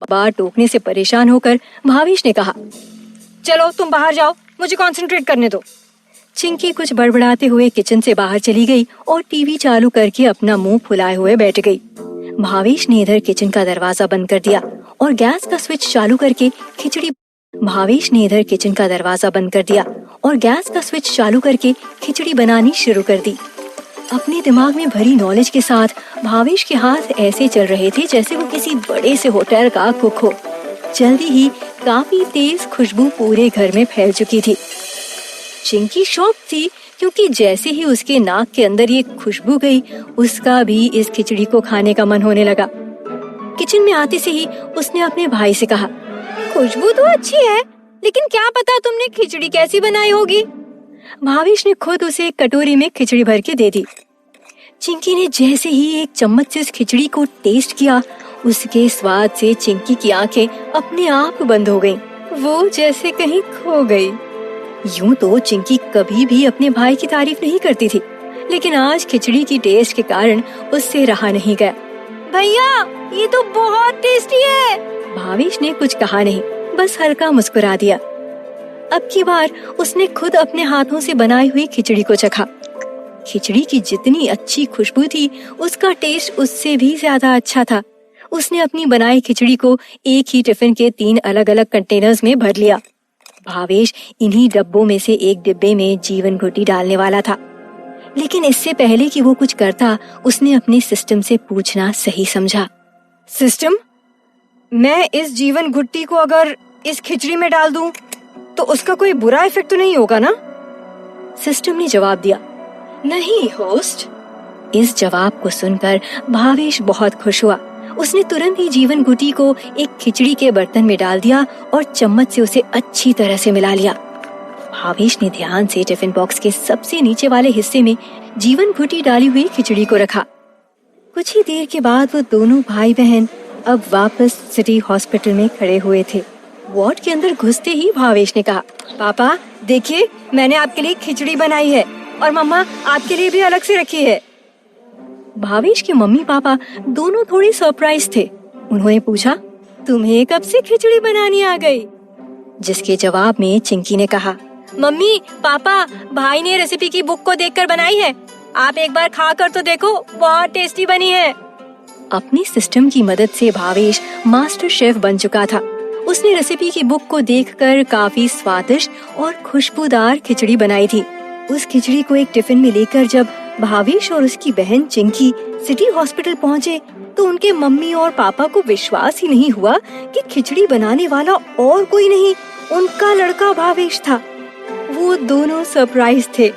बार टोकने से परेशान होकर भावेश ने कहा, चलो तुम बाहर जाओ, मुझे कंसंट्रेट करने दो। चिंकी कुछ बड़बड़ाते हुए किचन से बाहर चली गई और टीवी चालू करके अपना मुंह फुलाए हुए बैठ गई। भावेश ने इधर किचन का दरवाजा बंद कर दिया और गैस का स्विच चालू करके खिचड़ी बनानी शुरू कर दी। अपने दिमाग में भरी नॉलेज के साथ भावेश के हाथ ऐसे चल रहे थे जैसे वो किसी बड़े से होटल का कुक हो। जल्दी ही काफी तेज खुशबू पूरे घर में फैल चुकी थी। चिंकी शॉक थी क्योंकि जैसे ही उसके नाक के अंदर ये खुशबू गई, उसका भी इस खिचड़ी को खाने का मन होने लगा। किचन में आते से ही उसने अपने भाई से कहा, खुशबू तो अच्छी है, लेकिन क्या पता तुमने खिचड़ी कैसी बनाई होगी। भावेश ने खुद उसे एक कटोरी में खिचड़ी भर के दे दी। चिंकी ने जैसे ही एक चम्मच से इस खिचड़ी को टेस्ट किया, उसके स्वाद से चिंकी की आंखें अपने आप बंद हो गईं। वो जैसे कहीं खो गई। यूं तो चिंकी कभी भी अपने भाई की तारीफ नहीं करती थी, लेकिन आज खिचड़ी की टेस्ट के कारण उससे रहा नहीं गया। भैया, ये तो बहुत टेस्टी है। भावेश ने कुछ कहा नहीं, बस हल्का मुस्कुरा दिया। अब की बार उसने खुद अपने हाथों से बनाई हुई खिचड़ी को चखा। खिचड़ी की जितनी अच्छी खुशबू थी, उसका टेस्ट उससे भी ज्यादा अच्छा था। उसने अपनी बनाई खिचड़ी को एक ही टिफिन के 3 अलग-अलग कंटेनर्स में भर लिया। भावेश इन्हीं डब्बों में से एक डिब्बे में जीवन घुटी डालने वाला था, लेकिन इससे पहले कि वो कुछ करता, उसने अपने सिस्टम से पूछना सही समझा। सिस्टम, मैं इस जीवन घुट्टी को अगर इस खिचड़ी में डाल दूं, तो उसका कोई बुरा इफेक्ट तो नहीं होगा ना? सिस्टम ने जवाब दिया, नहीं होस्ट। इस जवाब को सुनकर भावेश बहुत खुश हुआ। उसने तुरंत ही जीवन घुटी को एक खिचड़ी के बर्तन में डाल दिया और चम्मच से उसे अच्छी तरह से मिला लिया। भावेश ने ध्यान से टिफिन बॉक्स के सबसे नीचे वाले हिस्से में जीवन घुटी डाली हुई खिचड़ी को रखा। कुछ ही देर के बाद वो दोनों भाई बहन अब वापस सिटी हॉस्पिटल में खड़े हुए थे। वार्ड के अंदर घुसते ही भावेश ने कहा, पापा देखिए, मैंने आपके लिए खिचड़ी बनाई है और मम्मा आपके लिए भी अलग से रखी है। भावेश के मम्मी पापा दोनों थोड़े सरप्राइज थे। उन्होंने पूछा, तुम्हें कब से खिचड़ी बनानी आ गई? जिसके जवाब में चिंकी ने कहा, मम्मी पापा, भाई ने रेसिपी की बुक को देखकर बनाई है, आप एक बार खा कर तो देखो, बहुत टेस्टी बनी है। अपनी सिस्टम की मदद से भावेश मास्टर शेफ बन चुका था। उसने रेसिपी की बुक को देखकर काफी स्वादिष्ट और खुशबूदार खिचड़ी बनाई थी। उस खिचड़ी को एक टिफिन में लेकर जब भावेश और उसकी बहन चिंकी सिटी हॉस्पिटल पहुँचे, तो उनके मम्मी और पापा को विश्वास ही नहीं हुआ कि खिचड़ी बनाने वाला और कोई नहीं, उनका लड़का भावेश था। वो दोनों सरप्राइज थे।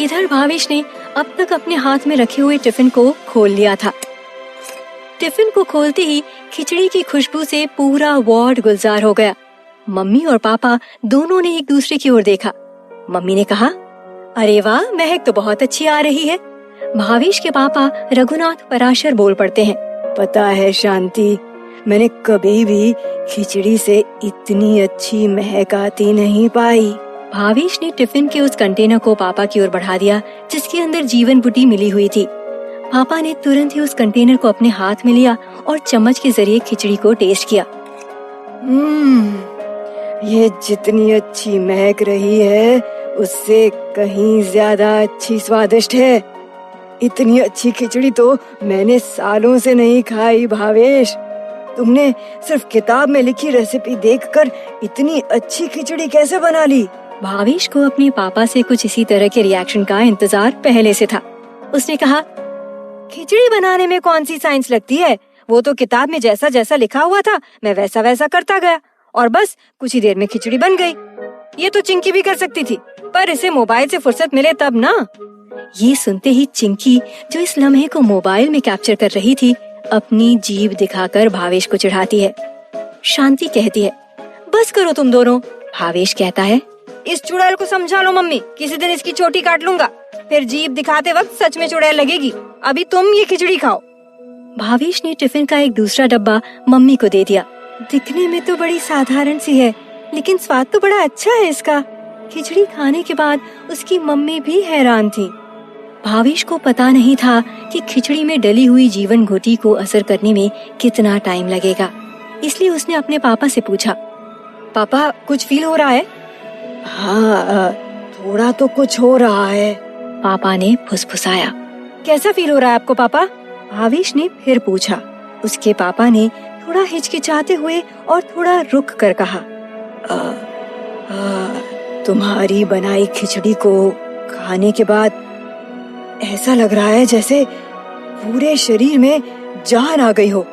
इधर भावेश ने अब तक अपने हाथ में रखे हुए टिफिन को खोल लिया था। टिफिन को खोलते ही खिचड़ी की खुशबू से पूरा वार्ड गुलजार हो गया। मम्मी और पापा दोनों ने एक दूसरे की ओर देखा। मम्मी ने कहा, अरे वाह, महक तो बहुत अच्छी आ रही है। भावेश के पापा रघुनाथ पराशर बोल पड़ते हैं, पता है शांति, मैंने कभी भी खिचड़ी से इतनी अच्छी महक आती नहीं पाई। भावेश ने टिफिन के उस कंटेनर को पापा की ओर बढ़ा दिया जिसके अंदर जीवन बूटी मिली हुई थी। पापा ने तुरंत ही उस कंटेनर को अपने हाथ में लिया और चम्मच के जरिए खिचड़ी को टेस्ट किया। ये जितनी अच्छी महक रही है, उससे कहीं ज्यादा अच्छी स्वादिष्ट है। इतनी अच्छी खिचड़ी तो मैंने सालों से नहीं खाई भावेश। तुमने सिर्फ किताब में लिखी रेसिपी देखकर इतनी अच्छी खिचड़ी कैसे बना ली? भावेश को अपने पापा से कुछ इसी तरह के रिएक्शन का इंतजार पहले से था। उसने कहा, खिचड़ी बनाने में कौन सी साइंस लगती है? वो तो किताब में जैसा जैसा लिखा हुआ था, मैं वैसा वैसा करता गया और बस कुछ ही देर में खिचड़ी बन गई। ये तो चिंकी भी कर सकती थी, पर इसे मोबाइल से फुर्सत मिले तब ना। ये सुनते ही चिंकी, जो इस लम्हे को मोबाइल में कैप्चर कर रही थी, अपनी जीभ दिखाकर भावेश को चिढ़ाती है। शांति कहती है, बस करो तुम दोनों। भावेश कहता है, इस चुड़ैल को समझा लो मम्मी, किसी दिन इसकी चोटी काट लूंगा, फिर जीभ दिखाते वक्त सच में चुड़ैल लगेगी। अभी तुम ये खिचड़ी खाओ। भावेश ने टिफिन का एक दूसरा डब्बा मम्मी को दे दिया। दिखने में तो बड़ी साधारण सी है, लेकिन स्वाद तो बड़ा अच्छा है इसका। खिचड़ी खाने के बाद उसकी मम्मी भी हैरान थी। भावेश को पता नहीं था कि खिचड़ी में डली हुई जीवन घुटी को असर करने में कितना टाइम लगेगा। इसलिए उसने अपने पापा से पूछा, पापा कुछ फील हो रहा है? हाँ, थोड़ा तो कुछ हो रहा है, पापा ने फुसफुसाया। कैसा फील हो रहा है आपको पापा? भावेश ने फिर पूछा। उसके पापा ने थोड़ा हिचकिचाते हुए और थोड़ा रुक कर कहा, तुम्हारी बनाई खिचड़ी को खाने के बाद ऐसा लग रहा है जैसे पूरे शरीर में जान आ गई हो।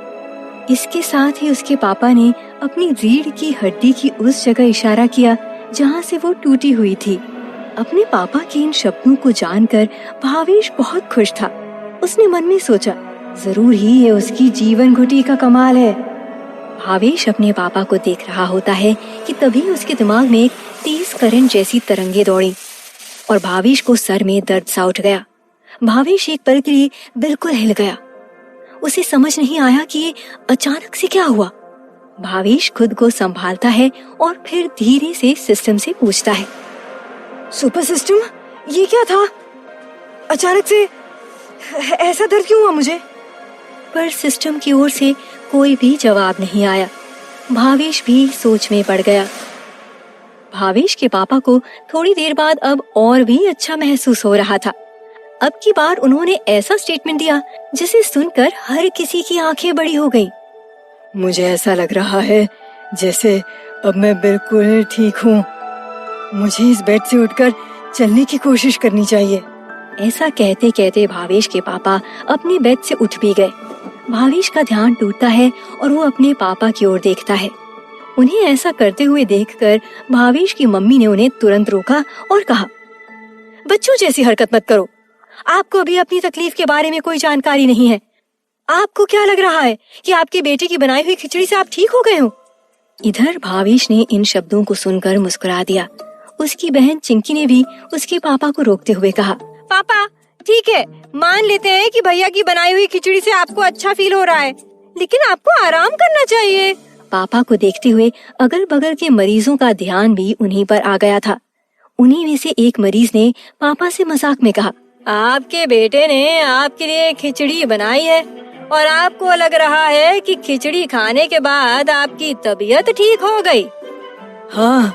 इसके साथ ही उसके पापा ने अपनी रीढ़ की हड्डी की उस जगह इशारा किया जहाँ से वो टूटी हुई थी। अपने पापा के इन शब्दों को जानकर भावेश बहुत खुश था। उसने मन में सोचा, जरूर ही ये उसकी जीवन घुटी का कमाल है। भावेश अपने पापा को देख रहा होता है कि तभी उसके दिमाग में एक तेज करंट जैसी तरंगे दौड़ी और भावेश को सर में दर्द सा उठ गया। भावेश एक पल के लिए बिल्कुल हिल गया। उसे समझ नहीं आया कि ये अचानक से क्या हुआ। भावेश खुद को संभालता है और फिर धीरे से सिस्टम से पूछता है, सुपर सिस्टम, ये क्या था? अचानक से ऐसा दर्द क्यों हुआ मुझे? पर सिस्टम की ओर से कोई भी जवाब नहीं आया। भावेश भी सोच में पड़ गया। भावेश के पापा को थोड़ी देर बाद अब और भी अच्छा महसूस हो रहा था। अब की बार उन्होंने ऐसा स्टेटमेंट दिया जिसे सुनकर हर किसी की आंखें बड़ी हो गईं। मुझे ऐसा लग रहा है जैसे अब मैं बिल्कुल ठीक हूँ। मुझे इस बेड से उठकर चलने की कोशिश करनी चाहिए। ऐसा कहते कहते भावेश के पापा अपने बेड से उठ भी गए। भावेश का ध्यान टूटता है और वो अपने पापा की ओर देखता है। उन्हें ऐसा करते हुए देखकर भावेश की मम्मी ने उन्हें तुरंत रोका और कहा, बच्चों जैसी हरकत मत करो। आपको अभी अपनी तकलीफ के बारे में कोई जानकारी नहीं है। आपको क्या लग रहा है कि आपके बेटे की बनाई हुई खिचड़ी से आप ठीक हो गए हो? इधर भावेश ने इन शब्दों को सुनकर मुस्कुरा दिया। उसकी बहन चिंकी ने भी उसके पापा को रोकते हुए कहा, पापा ठीक है, मान लेते हैं कि भैया की बनाई हुई खिचड़ी से आपको अच्छा फील हो रहा है, लेकिन आपको आराम करना चाहिए। पापा को देखते हुए अगल बगल के मरीजों का ध्यान भी उन्हीं पर आ गया था। उन्हीं में से एक मरीज ने पापा से मजाक में कहा, आपके बेटे ने आपके लिए खिचड़ी बनाई है और आपको लग रहा है कि खिचड़ी खाने के बाद आपकी तबीयत ठीक हो गई। हाँ,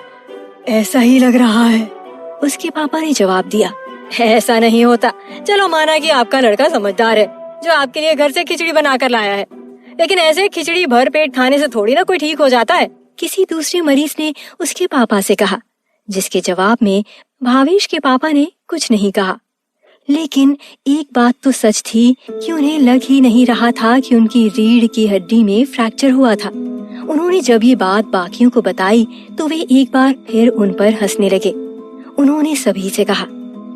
ऐसा ही लग रहा है, उसके पापा ने जवाब दिया। ऐसा नहीं होता। चलो माना कि आपका लड़का समझदार है जो आपके लिए घर से खिचड़ी बना कर लाया है, लेकिन ऐसे खिचड़ी भर पेट खाने से थोड़ी ना कोई ठीक हो जाता है। किसी दूसरे मरीज ने उसके पापा से कहा, जिसके जवाब में भावेश के पापा ने कुछ नहीं कहा। लेकिन एक बात तो सच थी कि उन्हें लग ही नहीं रहा था कि उनकी रीढ़ की हड्डी में फ्रैक्चर हुआ था। उन्होंने जब ये बात बाकियों को बताई तो वे एक बार फिर उन पर हंसने लगे। उन्होंने सभी से कहा,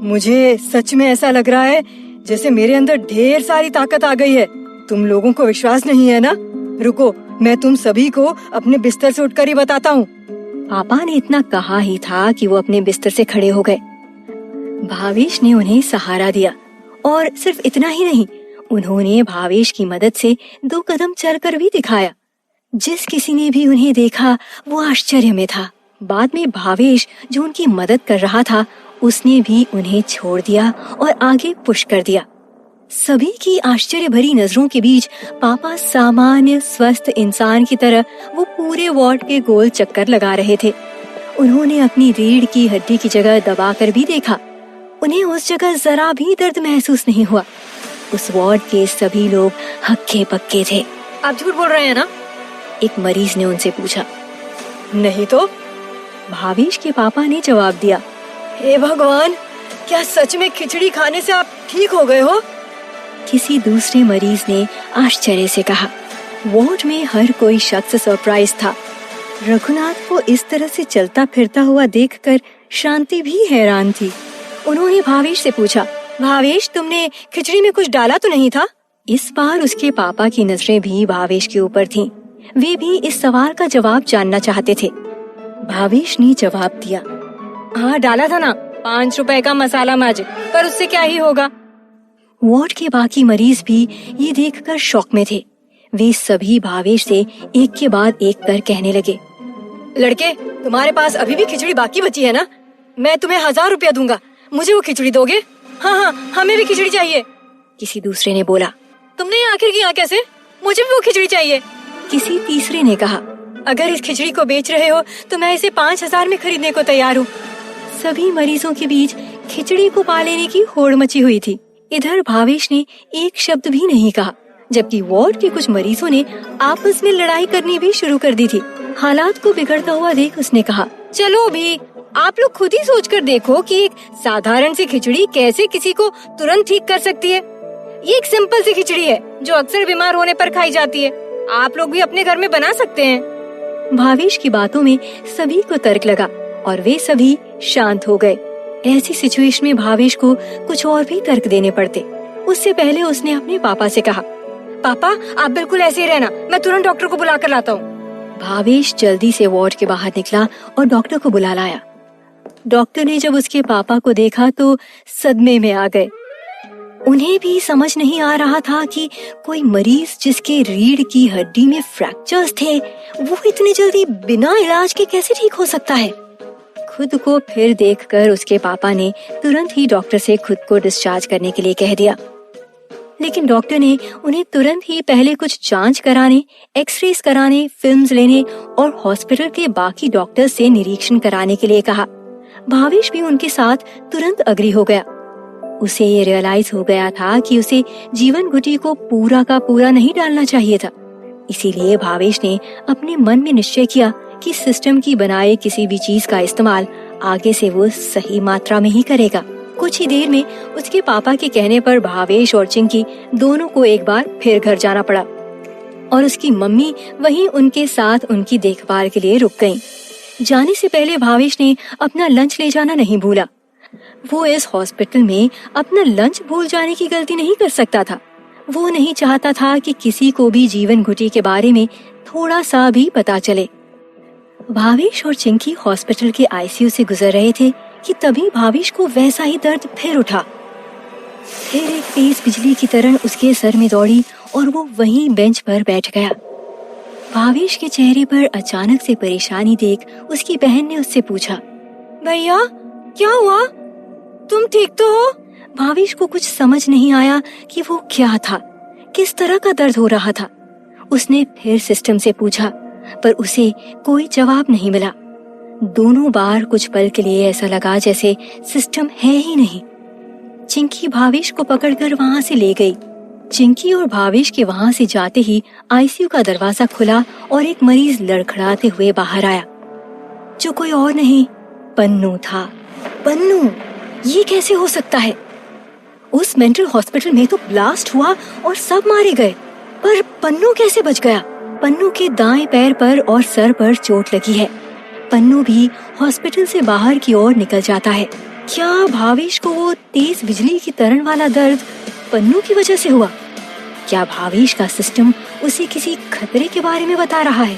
मुझे सच में ऐसा लग रहा है जैसे मेरे अंदर ढेर सारी ताकत आ गई है। तुम लोगों को विश्वास नहीं है ना? रुको, मैं तुम सभी को अपने बिस्तर से उठकर ही बताता हूँ। पापा ने इतना कहा ही था कि वो अपने बिस्तर से खड़े हो गए। भावेश ने उन्हें सहारा दिया और सिर्फ इतना ही नहीं, उन्होंने भावेश की मदद से 2 कदम चलकर भी दिखाया। जिस किसी ने भी उन्हें देखा वो आश्चर्य में था। बाद में भावेश जो उनकी मदद कर रहा था उसने भी उन्हें छोड़ दिया और आगे पुश कर दिया। सभी की आश्चर्य भरी नजरों के बीच पापा सामान्य स्वस्थ इंसान की तरह वो पूरे वार्ड के गोल चक्कर लगा रहे थे। उन्होंने अपनी रीढ़ की हड्डी की जगह दबाकर भी देखा। उन्हें उस जगह जरा भी दर्द महसूस नहीं हुआ। उस वार्ड के सभी लोग हक्के पक्के थे। आप झूठ बोल रहे हैं ना? एक मरीज ने उनसे पूछा। नहीं तो, भावेश के पापा ने जवाब दिया। हे भगवान, क्या सच में खिचड़ी खाने से आप ठीक हो गए हो? किसी दूसरे मरीज ने आश्चर्य से कहा। वार्ड में हर कोई शख्स सरप्राइज था। रघुनाथ को इस तरह से चलता फिरता हुआ देखकर शांति भी हैरान थी। उन्होंने भावेश से पूछा, भावेश तुमने खिचड़ी में कुछ डाला तो नहीं था? इस बार उसके पापा की नजरें भी भावेश के ऊपर थीं। वे भी इस सवाल का जवाब जानना चाहते थे। भावेश ने जवाब दिया, हाँ डाला था ना, 5 रुपए का मसाला मैजिक, पर उससे क्या ही होगा। वार्ड के बाकी मरीज भी ये देखकर शॉक में थे। वे सभी भावेश से एक के बाद एक कर कहने लगे, लड़के तुम्हारे पास अभी भी खिचड़ी बाकी बची है ना? मैं तुम्हें 1000 रुपया दूंगा, मुझे वो खिचड़ी दोगे? हाँ, हमें भी खिचड़ी चाहिए। किसी दूसरे ने बोला, तुमने आखिर किया कैसे? मुझे भी वो खिचड़ी चाहिए। किसी तीसरे ने कहा, अगर इस खिचड़ी को बेच रहे हो तो मैं इसे 5,000 में खरीदने को तैयार हूँ। सभी मरीजों के बीच खिचड़ी को पा लेने की होड़ मची हुई थी। इधर भावेश ने एक शब्द भी नहीं कहा, जबकि वार्ड के कुछ मरीजों ने आपस में लड़ाई करनी भी शुरू कर दी थी। हालात को बिगड़ता हुआ देख उसने कहा, चलो भी आप लोग खुद ही सोच कर देखो कि एक साधारण सी खिचड़ी कैसे किसी को तुरंत ठीक कर सकती है। ये एक सिंपल सी खिचड़ी है जो अक्सर बीमार होने पर खाई जाती है। आप लोग भी अपने घर में बना सकते हैं। भावेश की बातों में सभी को तर्क लगा और वे सभी शांत हो गए। ऐसी सिचुएशन में भावेश को कुछ और भी तर्क देने पड़ते। उससे पहले उसने अपने पापा से कहा, पापा आप बिल्कुल ऐसे ही रहना, मैं तुरंत डॉक्टर को बुला कर लाता हूँ। भावेश जल्दी से वार्ड के बाहर निकला और डॉक्टर को बुला लाया। डॉक्टर ने जब उसके पापा को देखा तो सदमे में आ गए। उन्हें भी समझ नहीं आ रहा था कि कोई मरीज जिसके रीढ़ की हड्डी में फ्रैक्चर्स थे, वो इतनी जल्दी बिना इलाज के कैसे ठीक हो सकता है। खुद को फिर देखकर उसके पापा ने तुरंत ही डॉक्टर से खुद को डिस्चार्ज करने के लिए कह दिया। लेकिन डॉक्टर ने उन्हें तुरंत ही पहले कुछ जांच कराने, एक्सरेज कराने, फिल्म्स लेने और हॉस्पिटल के बाकी डॉक्टर्स से निरीक्षण कराने के लिए कहा। भावेश भी उनके साथ तुरंत अग्री हो गया। उसे ये रियलाइज हो गया था कि उसे जीवन घुटी को पूरा का पूरा नहीं डालना चाहिए था। इसीलिए भावेश ने अपने मन में निश्चय किया कि सिस्टम की बनाए किसी भी चीज का इस्तेमाल आगे से वो सही मात्रा में ही करेगा। कुछ ही देर में उसके पापा के कहने पर भावेश और चिंकी दोनों को एक बार फिर घर जाना पड़ा और उसकी मम्मी वहीं उनके साथ उनकी देखभाल के लिए रुक गईं। जाने से पहले भावेश ने अपना लंच ले जाना नहीं भूला। वो इस हॉस्पिटल में अपना लंच भूल जाने की गलती नहीं कर सकता था। वो नहीं चाहता था कि किसी को भी जीवन घुटी के बारे में थोड़ा सा भी पता चले। भावेश और चिंकी हॉस्पिटल के आईसीयू से गुजर रहे थे कि तभी भावेश को वैसा ही दर्द फिर उठा। फिर एक तेज बिजली की तरह उसके सर में दौड़ी और वो वहीं बेंच पर बैठ गया। भावेश के चेहरे पर अचानक से परेशानी देख उसकी बहन ने उससे पूछा, भैया क्या हुआ, तुम ठीक तो हो? भावेश को कुछ समझ नहीं आया कि वो क्या था, किस तरह का दर्द हो रहा था। उसने फिर सिस्टम से पूछा पर उसे कोई जवाब नहीं मिला। दोनों बार कुछ पल के लिए ऐसा लगा जैसे सिस्टम है ही नहीं। चिंकी भावेश को पकड़कर वहाँ से ले गई। चिंकी और भावेश के वहाँ से जाते ही आईसीयू का दरवाजा खुला और एक मरीज लड़खड़ाते हुए बाहर आया, जो कोई और नहीं पन्नू था। पन्नू, ये कैसे हो सकता है? उस मेंटल हॉस्पिटल में तो ब्लास्ट हुआ और सब मारे गए, पर पन्नू कैसे बच गया? पन्नू के दाएं पैर पर और सर पर चोट लगी है। पन्नू भी हॉस्पिटल से बाहर की ओर निकल जाता है। क्या भावेश को वो तेज बिजली की तरह वाला दर्द पन्नू की वजह से हुआ? क्या भावेश का सिस्टम उसे किसी खतरे के बारे में बता रहा है?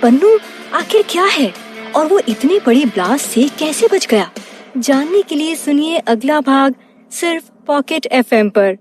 पन्नू आखिर क्या है और वो इतने बड़ी ब्लास्ट से कैसे बच गया? जानने के लिए सुनिए अगला भाग सिर्फ पॉकेट एफएम पर।